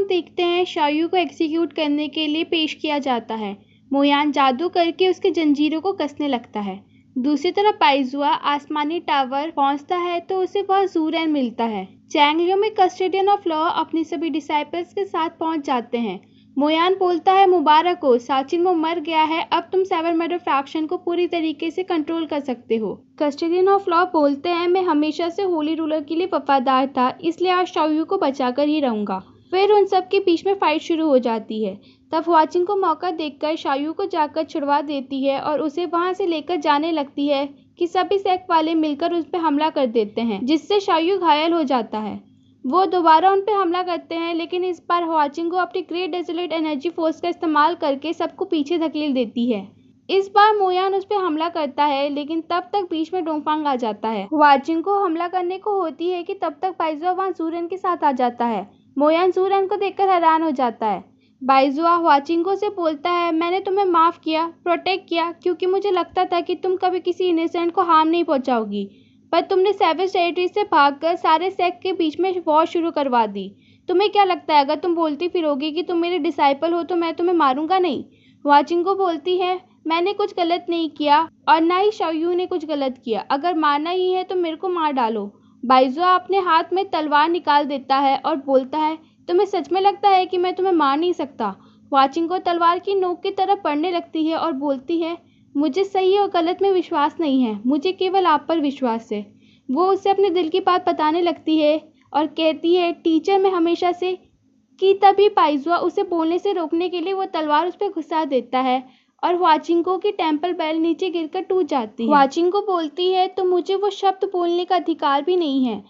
देखते हैं शायू को एग्जीक्यूट करने के लिए पेश किया जाता है। मोयान जादू करके उसके जंजीरों को कसने लगता है। दूसरी तरफ पाइजुआ आसमानी टावर पहुंचता है तो उसे वह ज़ूरेन मिलता है। चैंगलियो में कस्टोडियन ऑफ लॉ अपने सभी डिसाइपल्स के साथ पहुंच जाते हैं। मोयान बोलता है, मुबारक हो, साचिन मर गया है, अब तुम सेवन मर्डर फ्रैक्शन को पूरी तरीके से कंट्रोल कर सकते हो। कस्टोडियन ऑफ लॉ बोलते हैं, मैं हमेशा से होली रूलर के लिए वफादार था, इसलिए आज शायू को बचाकर ही रहूंगा। फिर उन सब के बीच में फाइट शुरू हो जाती है। तब वाचिंग को मौका देखकर शायू को जाकर छुड़वा देती है और उसे वहां से लेकर जाने लगती है कि सभी सेक्ट वाले मिलकर उस पर हमला कर देते हैं, जिससे शायू घायल हो जाता है। वो दोबारा उन पर हमला करते हैं, लेकिन इस बार वाचिंग को अपनी ग्रेट डेजोलेट एनर्जी फोर्स का इस्तेमाल करके सबको पीछे धकेल देती है। इस बार मोयान उस पर हमला करता है, लेकिन तब तक बीच में डोंगफांग आ जाता है। वाचिंग को हमला करने को होती है कि तब तक पाइजुआ वहां ज़ूरेन के साथ आ जाता है। मोयान ज़ूरेन को देखकर हैरान हो जाता है। बाइजुआ वाचिंगो से बोलता है, मैंने तुम्हें माफ़ किया, प्रोटेक्ट किया, क्योंकि मुझे लगता था कि तुम कभी किसी इनोसेंट को हार्म नहीं पहुंचाओगी, पर तुमने सैवेज टेरिटरी से भागकर सारे सेक्ट के बीच में वॉर शुरू करवा दी। तुम्हें क्या लगता है, अगर तुम बोलती फिरोगी कि तुम मेरे डिसाइपल हो तो मैं तुम्हें मारूंगा नहीं? वाचिंगो बोलती है, मैंने कुछ गलत नहीं किया और ना ही शायू ने कुछ गलत किया, अगर मारना ही है तो मेरे को मार डालो। बाइजुआ अपने हाथ में तलवार निकाल देता है और बोलता है, तुम्हें सच में लगता है कि मैं तुम्हें मार नहीं सकता? वाचिंग को तलवार की नोक की तरफ बढ़ने लगती है और बोलती है, मुझे सही और गलत में विश्वास नहीं है, मुझे केवल आप पर विश्वास है। वो उसे अपने दिल की बात बताने लगती है और कहती है, टीचर मैं हमेशा से कि तभी पाइजुआ उसे बोलने से रोकने के लिए वो तलवार उस पर घुसा देता है और वाचिंगो की टेम्पल बेल नीचे गिरकर टूट जाती है। वाचिंगो बोलती है, तो मुझे वो शब्द बोलने का अधिकार भी नहीं है।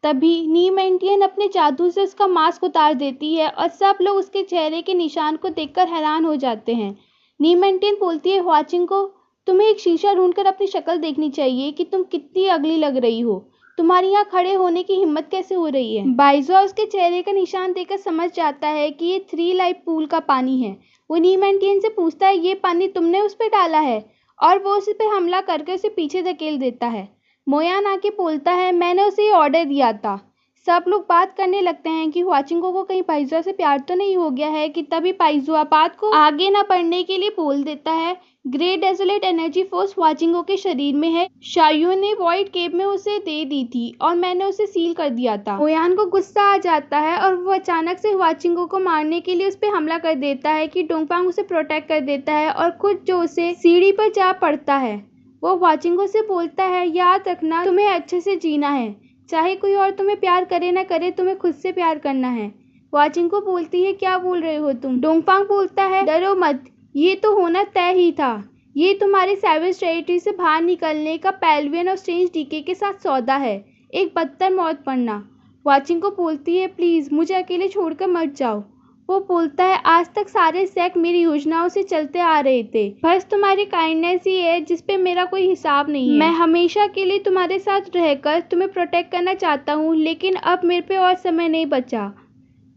तभी नीमेंटियन अपने जादू से उसका मास्क उतार देती है और सब लोग उसके चेहरे के निशान को देखकर हैरान हो जाते हैं। नीमेंटियन बोलती है, वाचिंगो तुम्हें एक शीशा ढूंढकर अपनी शक्ल देखनी चाहिए कि तुम कितनी अगली लग रही हो। तुम्हारी यहाँ खड़े होने की हिम्मत कैसे हो रही है? बाइजुआ उसके चेहरे का निशान देखकर समझ जाता है कि ये 3 लाइफ पूल का पानी है। वो नीमेंटियन से पूछता है, ये पानी तुमने उस पर डाला है? और वो उस पर हमला करके उसे पीछे धकेल देता है। मोयान आके बोलता है, मैंने उसे ये ऑर्डर दिया था। सब लोग बात करने लगते हैं कि वाचिंगो को कहीं पाइजुआ से प्यार तो नहीं हो गया है कि तभी पाइजुआ बात को आगे न बढ़ने के लिए बोल देता है, ग्रेट डेजोलेट एनर्जी फोर्स वाचिंगो के शरीर में है। शायू ने वॉइड केव में उसे दे दी थी और मैंने उसे सील कर दिया था। मोयान को गुस्सा आ जाता है और वो अचानक से वाचिंगो को मारने के लिए उस पर हमला कर देता है कि डोंगफांग उसे प्रोटेक्ट कर देता है और खुद जो उसे सीढ़ी पर जा पड़ता है। वो वाचिंगो से बोलता है, याद रखना तुम्हें अच्छे से जीना है, चाहे कोई और तुम्हें प्यार करे ना करे, तुम्हें खुद से प्यार करना है। वाचिंगो बोलती है, क्या बोल रहे हो तुम? डोंगफांग बोलता है, डरो मत, ये तो होना तय ही था। ये तुम्हारे सैवेज टेरिटरी से बाहर निकलने का पेल्वियन और स्ट्रेंज डीके के साथ सौदा है, एक बदतर मौत पड़ना। वाचिंगो बोलती है, प्लीज़ मुझे अकेले छोड़कर मत जाओ। वो बोलता है, आज तक सारे सेक्ट मेरी योजनाओं से चलते आ रहे थे, बस तुम्हारी काइंडनेस ही है जिस पे मेरा कोई हिसाब नहीं है। मैं हमेशा के लिए तुम्हारे साथ रहकर तुम्हें प्रोटेक्ट करना चाहता हूँ, लेकिन अब मेरे पे और समय नहीं बचा।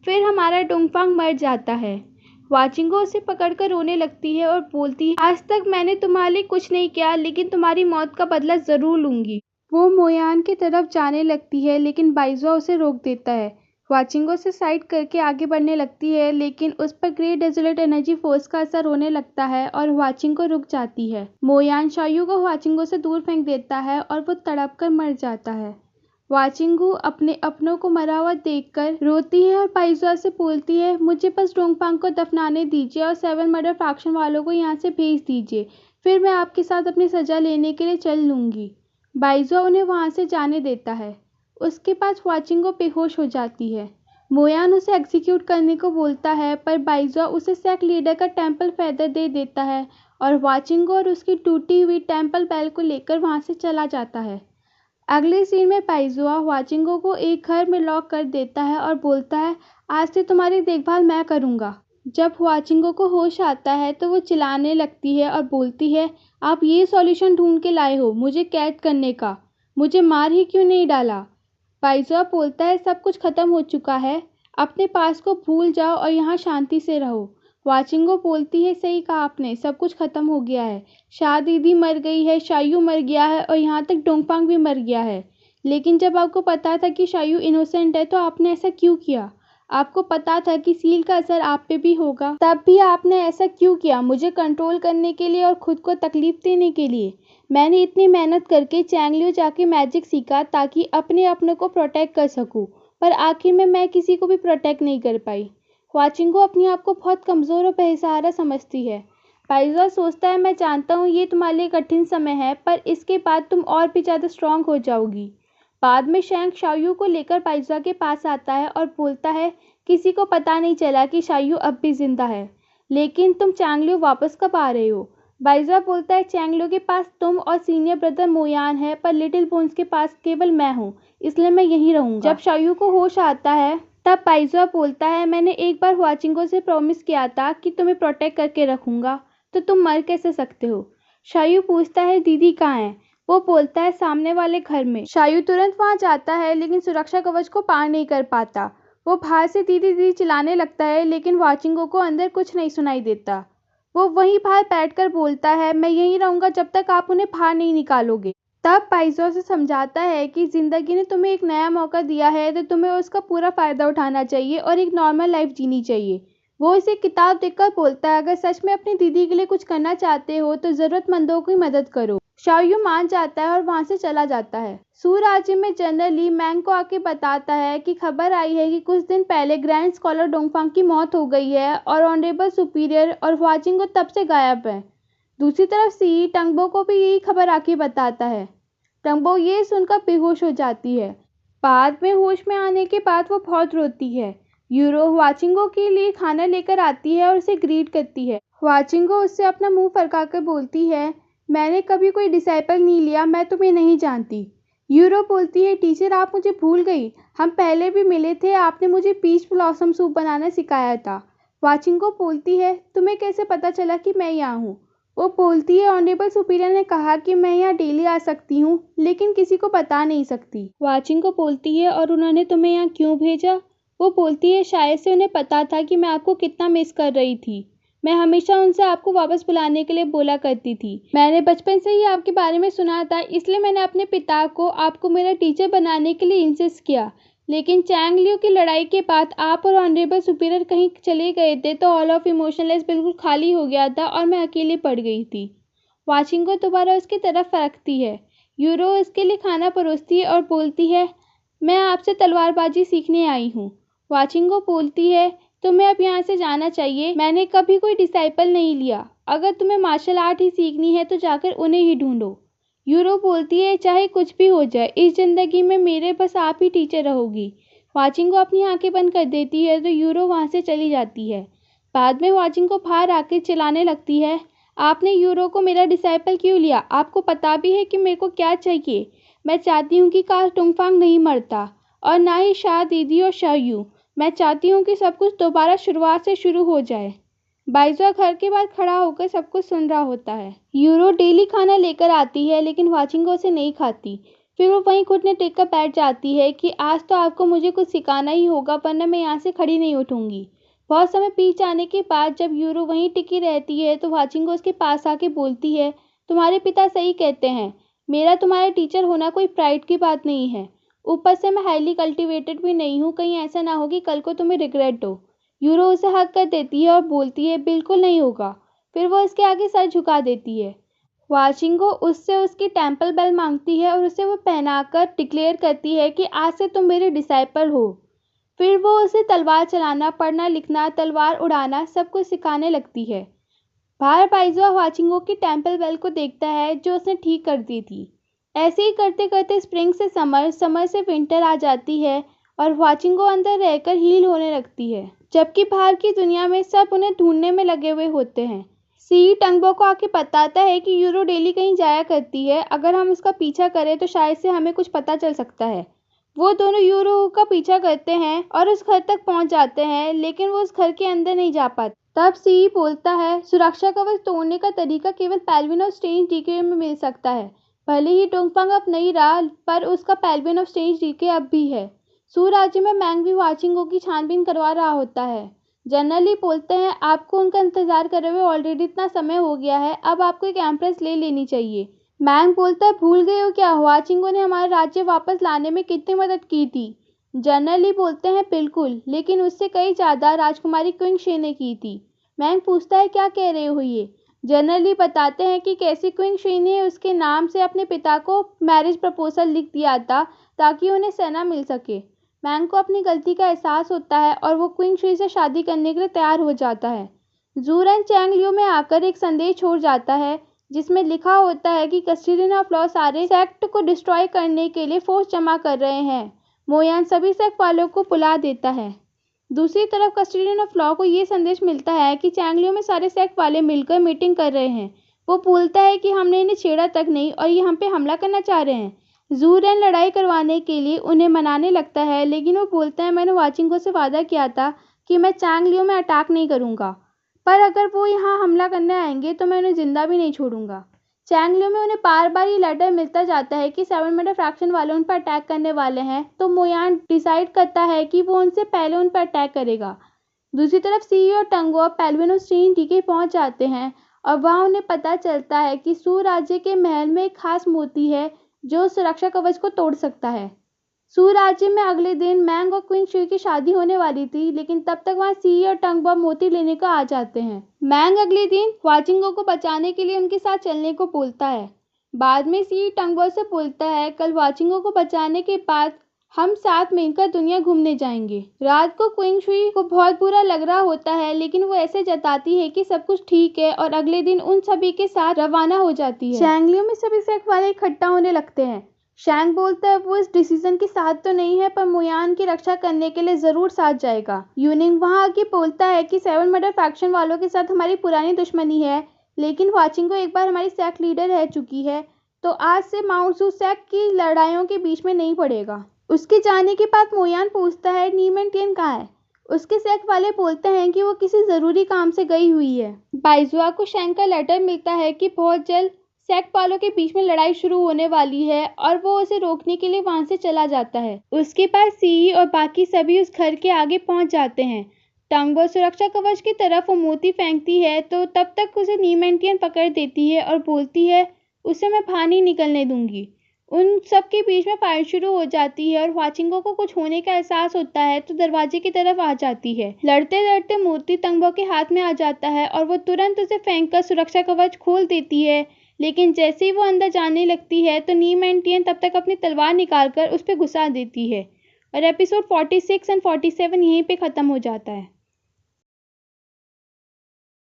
फिर हमारा डोंगफांग मर जाता है। वाचिंगो उसे पकड़कर रोने लगती है और बोलती है, आज तक मैंने तुम्हारे लिए कुछ नहीं किया, लेकिन तुम्हारी मौत का बदला ज़रूर लूँगी। वो मोयान की तरफ जाने लगती है, लेकिन बाइजुआ उसे रोक देता है। वाचिंगो से साइड करके आगे बढ़ने लगती है, लेकिन उस पर ग्रेट डेजोलेट एनर्जी फोर्स का असर होने लगता है और वाचिंगो रुक जाती है। मोयान शायू को वाचिंगो से दूर फेंक देता है और वो तड़प कर मर जाता है। वाचिंगो अपने अपनों को मरा हुआ देखकर रोती है और पाइजुआ से बोलती है, मुझे बस डोंगफांग को दफनाने दीजिए और 7 मर्डर फैक्शन वालों को यहाँ से भेज दीजिए, फिर मैं आपके साथ अपनी सजा लेने के लिए चल लूँगी। बाइजुआ उन्हें वहाँ से जाने देता है। उसके पास वाचिंगो बेहोश हो जाती है। मोयान उसे एग्जीक्यूट करने को बोलता है, पर बाइजुआ उसे सेक्ट लीडर का टेम्पल फेदर दे देता है और वाचिंगो और उसकी टूटी हुई टेम्पल बेल को लेकर वहाँ से चला जाता है। अगले सीन में बाइजुआ वाचिंगो को एक घर में लॉक कर देता है और बोलता है, आज से तुम्हारी देखभाल मैं करूँगा। जब वाचिंगो को होश आता है तो वो चिल्लाने लगती है और बोलती है, आप ये सॉल्यूशन ढूंढ के लाए हो मुझे कैद करने का, मुझे मार ही क्यों नहीं डाला? बाइजुआ बोलता है, सब कुछ खत्म हो चुका है, अपने पास को भूल जाओ और यहाँ शांति से रहो। वाचिंगो बोलती है, सही कहा आपने, सब कुछ खत्म हो गया है, शाह दीदी मर गई है, शायू मर गया है और यहाँ तक डोंगफांग भी मर गया है, लेकिन जब आपको पता था कि शायू इनोसेंट है तो आपने ऐसा क्यों किया? आपको पता था कि सील का असर आप पे भी होगा, तब भी आपने ऐसा क्यों किया? मुझे कंट्रोल करने के लिए और खुद को तकलीफ देने के लिए? मैंने इतनी मेहनत करके चैंगलियो जाके मैजिक सीखा ताकि अपने को प्रोटेक्ट कर सकूं, पर आखिर में मैं किसी को भी प्रोटेक्ट नहीं कर पाई। वाचिंगो अपने आप को बहुत कमज़ोर और बेसहारा समझती है। पाइज़ुआ सोचता है, मैं जानता हूँ ये तुम्हारे लिए कठिन समय है, पर इसके बाद तुम और भी ज़्यादा स्ट्रांग हो जाओगी। बाद में शैंक शाओयू को लेकर पाइज़ुआ के पास आता है और बोलता है, किसी को पता नहीं चला कि शाओयू अब भी जिंदा है, लेकिन तुम चैंगलियो वापस कब आ रहे हो? पाइज़ुआ बोलता है, चैंगलियो के पास तुम और सीनियर ब्रदर मोयान है, पर लिटिल बोन्स के पास केवल मैं हूँ, इसलिए मैं यहीं रहूँगा। जब शाओयू को होश आता है तब पाइज़ुआ बोलता है, मैंने एक बार हुआचिंगो से प्रॉमिस किया था कि तुम्हें प्रोटेक्ट करके रखूँगा, तो तुम मर कैसे सकते हो? शाओयू पूछता है, दीदी कहाँ है? वो बोलता है, सामने वाले घर में। शाओयू तुरंत वहाँ जाता है, लेकिन सुरक्षा कवच को पार नहीं कर पाता। वो बाहर से दीदी दीदी चिल्लाने लगता है, लेकिन हुआचिंगो को अंदर कुछ नहीं सुनाई देता। वो वहीं बाहर बैठकर बोलता है, मैं यहीं रहूँगा जब तक आप उन्हें बाहर नहीं निकालोगे। तब पाइज़ुआ से समझाता है कि ज़िंदगी ने तुम्हें एक नया मौका दिया है, तो तुम्हें उसका पूरा फ़ायदा उठाना चाहिए और एक नॉर्मल लाइफ जीनी चाहिए। वो इसे किताब देखकर बोलता है, अगर सच में अपनी दीदी के लिए कुछ करना चाहते हो तो ज़रूरतमंदों की मदद करो। शाओयू मान जाता है और वहाँ से चला जाता है। सू राज्य में जनरल ली मैंग को आके बताता है कि खबर आई है कि कुछ दिन पहले ग्रैंड स्कॉलर डोंगफांग की मौत हो गई है और ऑनरेबल सुपीरियर और हुआचिंगो तब से गायब है। दूसरी तरफ सी टंगबो को भी यही खबर आके बताता है। टंगबो ये सुनकर बेहोश हो जाती है। बाद में होश में आने के बाद वो बहुत रोती है। यूरो हुआचिंगो के लिए खाना लेकर आती है और उसे ग्रीट करती है। हुआचिंगो उससे अपना मुंह फरकाकर बोलती है, मैंने कभी कोई डिसाइपल नहीं लिया, मैं तुम्हें नहीं जानती। यूरो बोलती है, टीचर आप मुझे भूल गई, हम पहले भी मिले थे, आपने मुझे पीच ब्लॉसम सूप बनाना सिखाया था। हुआचिंगो बोलती है, तुम्हें कैसे पता चला कि मैं यहाँ हूँ? वो बोलती है, ऑनरेबल सुपीरियर ने कहा कि मैं यहाँ डेली आ सकती हूँ, लेकिन किसी को बता नहीं सकती। हुआचिंगो बोलती है, और उन्होंने तुम्हें यहाँ क्यों भेजा? वो बोलती है, शायद से उन्हें पता था कि मैं आपको कितना मिस कर रही थी। मैं हमेशा उनसे आपको वापस बुलाने के लिए बोला करती थी। मैंने बचपन से ही आपके बारे में सुना था, इसलिए मैंने अपने पिता को आपको मेरा टीचर बनाने के लिए इंसिस्ट किया। लेकिन चैंगलियो की लड़ाई के बाद आप और ऑनरेबल सुपीरियर कहीं चले गए थे, तो ऑल ऑफ इमोशनलेस बिल्कुल खाली हो गया था और मैं अकेली पड़ गई थी। वाचिंगो दोबारा उसकी तरफ फरकती है। यूरो उसके लिए खाना परोसती है और बोलती है, मैं आपसे तलवारबाजी सीखने आई हूँ। वाचिंगो बोलती है, तुम्हें अब यहाँ से जाना चाहिए, मैंने कभी कोई डिसाइपल नहीं लिया। अगर तुम्हें मार्शल आर्ट ही सीखनी है तो जाकर उन्हें ही ढूंढो। यूरो बोलती है, चाहे कुछ भी हो जाए, इस जिंदगी में मेरे बस आप ही टीचर रहोगी। वाचिंगो अपनी आंखें बंद कर देती है तो यूरो वहाँ से चली जाती है। बाद में वाचिंगो बाहर आकर चिल्लाने लगती है, आपने यूरो को मेरा डिसाइपल क्यों लिया? आपको पता भी है कि मेरे को क्या चाहिए? मैं चाहती हूँ कि काश डोंगफांग नहीं मरता, और ना ही शाह दीदी और शाओयू। मैं चाहती हूँ कि सब कुछ दोबारा शुरुआत से शुरू हो जाए। बाइज़ुआ घर के बाहर खड़ा होकर सब कुछ सुन रहा होता है। यूरो डेली खाना लेकर आती है, लेकिन वाचिंगो से नहीं खाती। फिर वो वहीं घुटने टेक कर बैठ जाती है कि आज तो आपको मुझे कुछ सिखाना ही होगा, वरना मैं यहाँ से खड़ी नहीं उठूंगी। बहुत समय बीत जाने के बाद जब यूरो वहीं टिकी रहती है तो वाचिंगो उसके पास आके बोलती है, तुम्हारे पिता सही कहते हैं, मेरा तुम्हारा टीचर होना कोई प्राइड की बात नहीं है। ऊपर से मैं हाईली कल्टिवेटेड भी नहीं हूँ, कहीं ऐसा ना हो कि कल को तुम्हें रिग्रेट हो। यूरो उसे हक कर देती है और बोलती है, बिल्कुल नहीं होगा। फिर वो उसके आगे सर झुका देती है। वाचिंगो उससे उसकी टेम्पल बेल मांगती है और उसे वो पहनाकर डिक्लेयर करती है कि आज से तुम मेरे डिसाइपल हो। फिर वो उसे तलवार चलाना, पढ़ना लिखना, तलवार उड़ाना सब कुछ सिखाने लगती है। बाहर पाइज़ुआ वाचिंगो की टेम्पल बेल को देखता है जो उसने ठीक कर दी थी। ऐसे ही करते करते स्प्रिंग से समर, समर से विंटर आ जाती है और वाचिंगो अंदर रहकर हील होने लगती है, जबकि बाहर की दुनिया में सब उन्हें ढूंढने में लगे हुए होते हैं। सी टंगबो को आके बताता है कि यूरो डेली कहीं जाया करती है, अगर हम उसका पीछा करें तो शायद से हमें कुछ पता चल सकता है। वो दोनों यूरो का पीछा करते हैं और उस घर तक पहुंच जाते हैं, लेकिन वो उस घर के अंदर नहीं जा पाते। तब सी बोलता है, सुरक्षा कवच तोड़ने का तरीका केवल पेल्विन ऑफ स्ट्रेंज डीके में मिल सकता है। भले ही डोंगफांग अब नहीं रहा, पर उसका पेल्विन ऑफ स्ट्रेंज डीके अब भी है। सू राज्य में मैंग भी वाचिंगो की छानबीन करवा रहा होता है। जनरली बोलते हैं, आपको उनका इंतजार करे हुए ऑलरेडी इतना समय हो गया है, अब आपको एक एम्प्रेस ले लेनी चाहिए। मैंग बोलता है, भूल गए हो क्या, वाचिंगो ने हमारा राज्य वापस लाने में कितनी मदद की थी। जनरल ली बोलते हैं बिल्कुल, लेकिन उससे कई ज़्यादा राजकुमारी क्विंग शे ने की थी। मैंग पूछता है क्या कह रहे हो ये। जनरल ली बताते हैं कि कैसी क्विंग शे ने उसके नाम से अपने पिता को मैरिज प्रपोजल लिख दिया था ताकि उन्हें सेना मिल सके। मैंग को अपनी गलती का एहसास होता है और वो क्विंग शे से शादी करने के लिए तैयार हो जाता है। जूरेन चैंग लियू में आकर एक संदेश छोड़ जाता है जिसमें लिखा होता है कि कस्टोडियन ऑफ लॉ सारे सेक्ट को डिस्ट्रॉय करने के लिए फोर्स जमा कर रहे हैं। मोयान सभी सेक्ट वालों को बुला देता है। दूसरी तरफ कस्टोडियन ऑफ लॉ को ये संदेश मिलता है कि चैंगलियो में सारे सेक्ट वाले मिलकर मीटिंग कर रहे हैं। वो बोलता है कि हमने इन्हें छेड़ा तक नहीं और ये हम पे हमला करना चाह रहे हैं। जूरेन लड़ाई करवाने के लिए उन्हें मनाने लगता है, लेकिन वो बोलता है मैंने वाचिंगो से वादा किया था कि मैं चैंगलियो में अटैक नहीं करूँगा, पर अगर वो यहाँ हमला करने आएंगे तो मैं उन्हें जिंदा भी नहीं छोड़ूंगा। चैंगलियो में उन्हें बार बार ये लेटर मिलता जाता है कि सेवन मेडल फ्रैक्शन वाले उन पर अटैक करने वाले हैं, तो मोयान डिसाइड करता है कि वो उनसे पहले उन पर अटैक करेगा। दूसरी तरफ सी और टंगो अब पेल्विन और स्टीन टीके पहुंच जाते हैं और वहां उन्हें पता चलता है कि सू राज्य के महल में एक खास मोती है जो सुरक्षा कवच को तोड़ सकता है। सू राज्य में अगले दिन मैंग और क्विंग शे की शादी होने वाली थी, लेकिन तब तक वहां सी और टंगबो मोती लेने को आ जाते हैं। मैंग अगले दिन वाचिंगो को बचाने के लिए उनके साथ चलने को बोलता है। बाद में सी टंगबो से बोलता है कल वाचिंगो को बचाने के बाद हम साथ मिलकर दुनिया घूमने जाएंगे। रात को क्विंग शे को बहुत बुरा लग रहा होता है, लेकिन वो ऐसे जताती है कि सब कुछ ठीक है और अगले दिन उन सभी के साथ रवाना हो जाती है। चैंगलियो में सभी सेक्ट वाले इकट्ठा होने लगते हैं। शैंग बोलता है वो इस डिसीजन के साथ तो नहीं है, पर मोयान की रक्षा करने के लिए जरूर साथ जाएगा। यूनिंग वहां आके बोलता है कि सेवन मर्डर फैक्शन वालों के साथ हमारी पुरानी दुश्मनी है, लेकिन वाचिंगो एक बार हमारी सेक्ट लीडर रह चुकी है, तो आज से माउंट सू सेक्ट की लड़ाइयों के बीच में नहीं पड़ेगा। उसके जाने के बाद मोयान पूछता है नीमेंटियन कहाँ है। उसके सेक्ट वाले बोलते हैं कि वो किसी जरूरी काम से गई हुई है। बाइजुआ को शैंग का लेटर मिलता है कि बहुत जल्द सेक्ट वालों के बीच में लड़ाई शुरू होने वाली है और वो उसे रोकने के लिए वहां से चला जाता है। उसके पास सी और बाकी सभी उस घर के आगे पहुंच जाते हैं। टंगबो सुरक्षा कवच की तरफ वो मोती फेंकती है तो तब तक उसे नीमेंटियन पकड़ देती है और बोलती है उसे मैं बाहर नहीं निकलने दूंगी। उन सब के बीच में फाइट शुरू हो जाती है और वाचिंगो को कुछ होने का एहसास होता है तो दरवाजे की तरफ आ जाती है। लड़ते लड़ते मोती टंगबो के हाथ में आ जाता है और वो तुरंत उसे फेंककर सुरक्षा कवच खोल देती है, लेकिन जैसे ही वो अंदर जाने लगती है तो नीमेंटियन तब तक अपनी तलवार निकालकर उस पर घुसा देती है। और एपिसोड 46 और 47 यहीं पे ख़त्म हो जाता है।